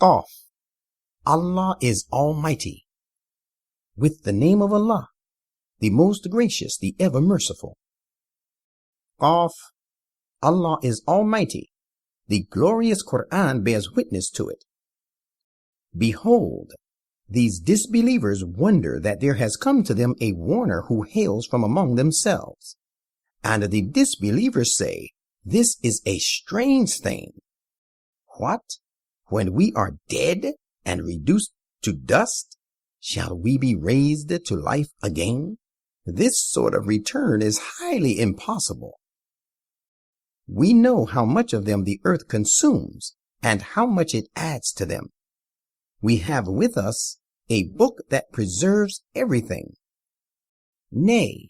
Qaf. Allah is Almighty. With the name of Allah, the most gracious, the ever merciful. Qaf. Allah is Almighty. The glorious Quran bears witness to it. Behold, these disbelievers wonder that there has come to them a warner who hails from among themselves. And the disbelievers say, this is a strange thing. What? When we are dead and reduced to dust, shall we be raised to life again? This sort of return is highly impossible. We know how much of them the earth consumes and how much it adds to them. We have with us a book that preserves everything. Nay,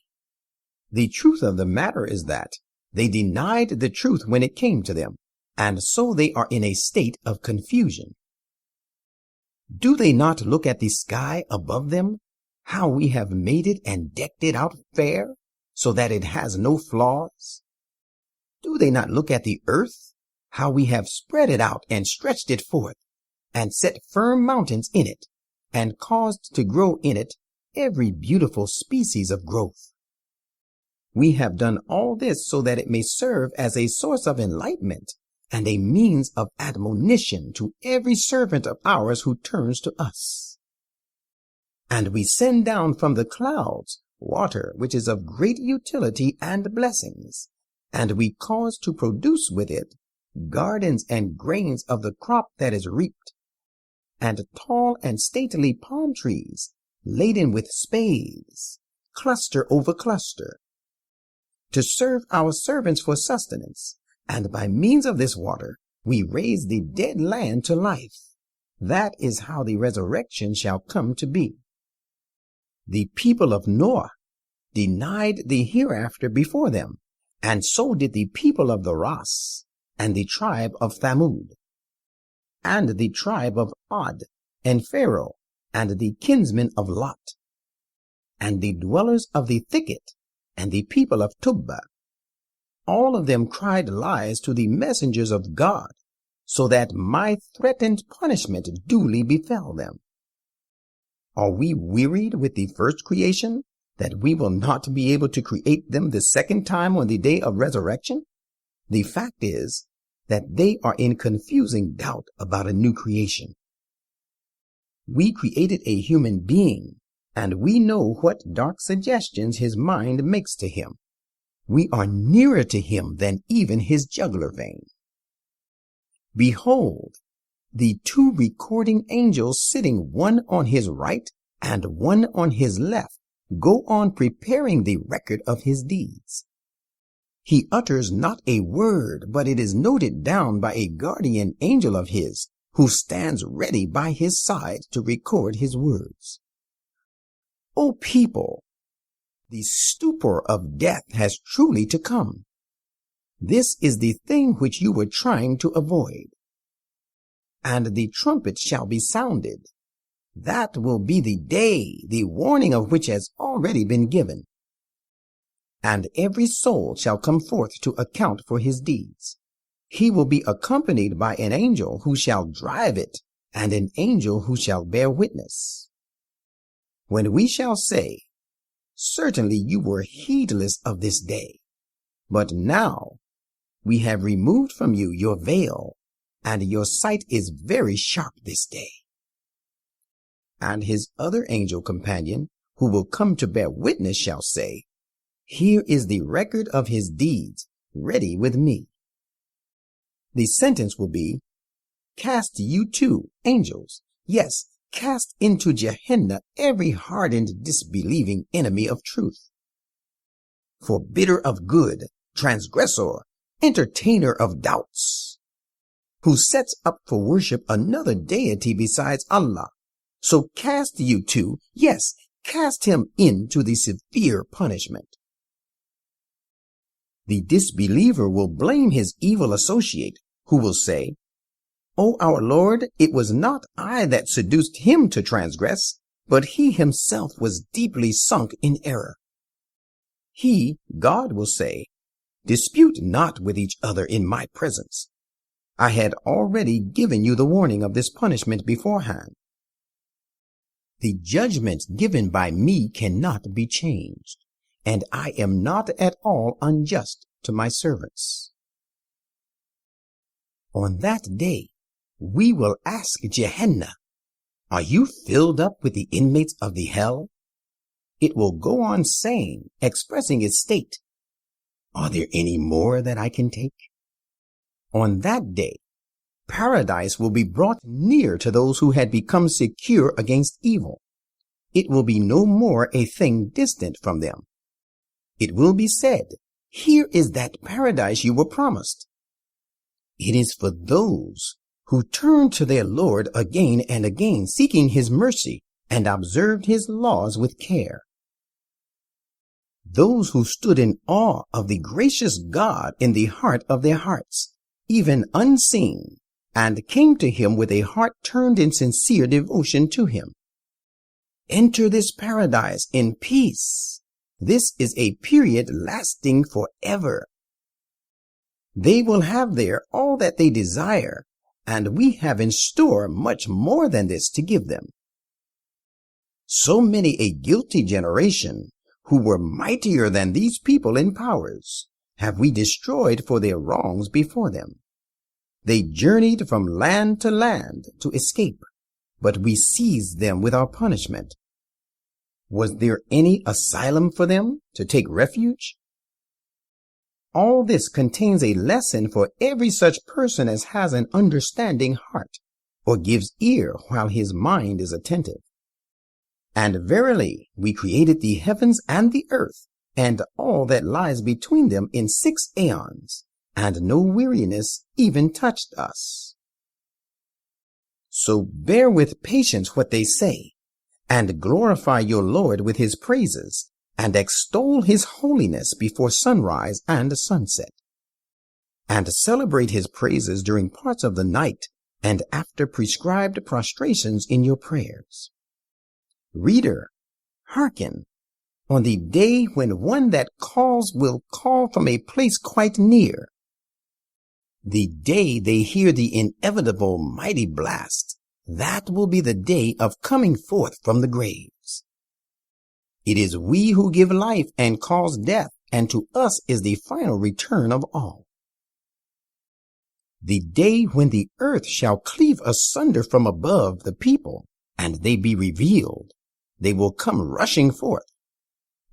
the truth of the matter is that they denied the truth when it came to them, and so they are in a state of confusion. Do they not look at the sky above them, how we have made it and decked it out fair, so that it has no flaws? Do they not look at the earth, how we have spread it out and stretched it forth, and set firm mountains in it, and caused to grow in it every beautiful species of growth? We have done all this so that it may serve as a source of enlightenment and a means of admonition to every servant of ours who turns to us. And we send down from the clouds water which is of great utility and blessings, and we cause to produce with it gardens and grains of the crop that is reaped, and tall and stately palm trees laden with spathes, cluster over cluster, to serve our servants for sustenance. And by means of this water, we raise the dead land to life. That is how the resurrection shall come to be. The people of Noah denied the hereafter before them, and so did the people of the Ras, and the tribe of Thamud, and the tribe of Ad, and Pharaoh, and the kinsmen of Lot, and the dwellers of the thicket, and the people of Tubba. All of them cried lies to the messengers of God, so that my threatened punishment duly befell them. Are we wearied with the first creation, that we will not be able to create them the second time on the day of resurrection? The fact is that they are in confusing doubt about a new creation. We created a human being, and we know what dark suggestions his mind makes to him. We are nearer to him than even his jugular vein. Behold, the two recording angels sitting one on his right and one on his left go on preparing the record of his deeds. He utters not a word, but it is noted down by a guardian angel of his, who stands ready by his side to record his words. O people, the stupor of death has truly to come. This is the thing which you were trying to avoid. And the trumpet shall be sounded. That will be the day, the warning of which has already been given. And every soul shall come forth to account for his deeds. He will be accompanied by an angel who shall drive it, and an angel who shall bear witness. When we shall say, certainly you were heedless of this day, but now we have removed from you your veil, and your sight is very sharp this day. And his other angel companion, who will come to bear witness, shall say, here is the record of his deeds, ready with me. The sentence will be, cast you too, angels, yes, cast into Gehenna every hardened, disbelieving enemy of truth. Forbidder of good, transgressor, entertainer of doubts, who sets up for worship another deity besides Allah. So cast you too, yes, cast him into the severe punishment. The disbeliever will blame his evil associate, who will say, O our Lord, it was not I that seduced him to transgress, but he himself was deeply sunk in error. He, God, will say, dispute not with each other in my presence. I had already given you the warning of this punishment beforehand. The judgment given by me cannot be changed, and I am not at all unjust to my servants. On that day, we will ask Gehenna, are you filled up with the inmates of the hell? It will go on saying, expressing its state, are there any more that I can take? On that day, paradise will be brought near to those who had become secure against evil. It will be no more a thing distant from them. It will be said, here is that paradise you were promised. It is for those who turned to their Lord again and again, seeking his mercy and observed his laws with care. Those who stood in awe of the gracious God in the heart of their hearts, even unseen, and came to him with a heart turned in sincere devotion to him. Enter this paradise in peace. This is a period lasting forever. They will have there all that they desire, and we have in store much more than this to give them. So many a guilty generation, who were mightier than these people in powers, have we destroyed for their wrongs before them. They journeyed from land to land to escape, but we seized them with our punishment. Was there any asylum for them to take refuge? All this contains a lesson for every such person as has an understanding heart, or gives ear while his mind is attentive. And verily, we created the heavens and the earth, and all that lies between them in 6 aeons, and no weariness even touched us. So bear with patience what they say, and glorify your Lord with his praises, and extol his holiness before sunrise and sunset, and celebrate his praises during parts of the night and after prescribed prostrations in your prayers. Reader, hearken, on the day when one that calls will call from a place quite near, the day they hear the inevitable mighty blast, that will be the day of coming forth from the graves. It is we who give life and cause death, and to us is the final return of all. The day when the earth shall cleave asunder from above the people, and they be revealed, they will come rushing forth.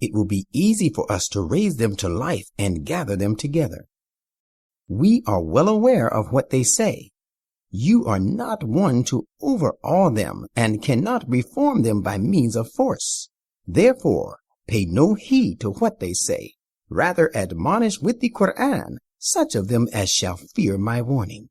It will be easy for us to raise them to life and gather them together. We are well aware of what they say. You are not one to overawe them and cannot reform them by means of force. Therefore, pay no heed to what they say. Rather admonish with the Quran such of them as shall fear my warning.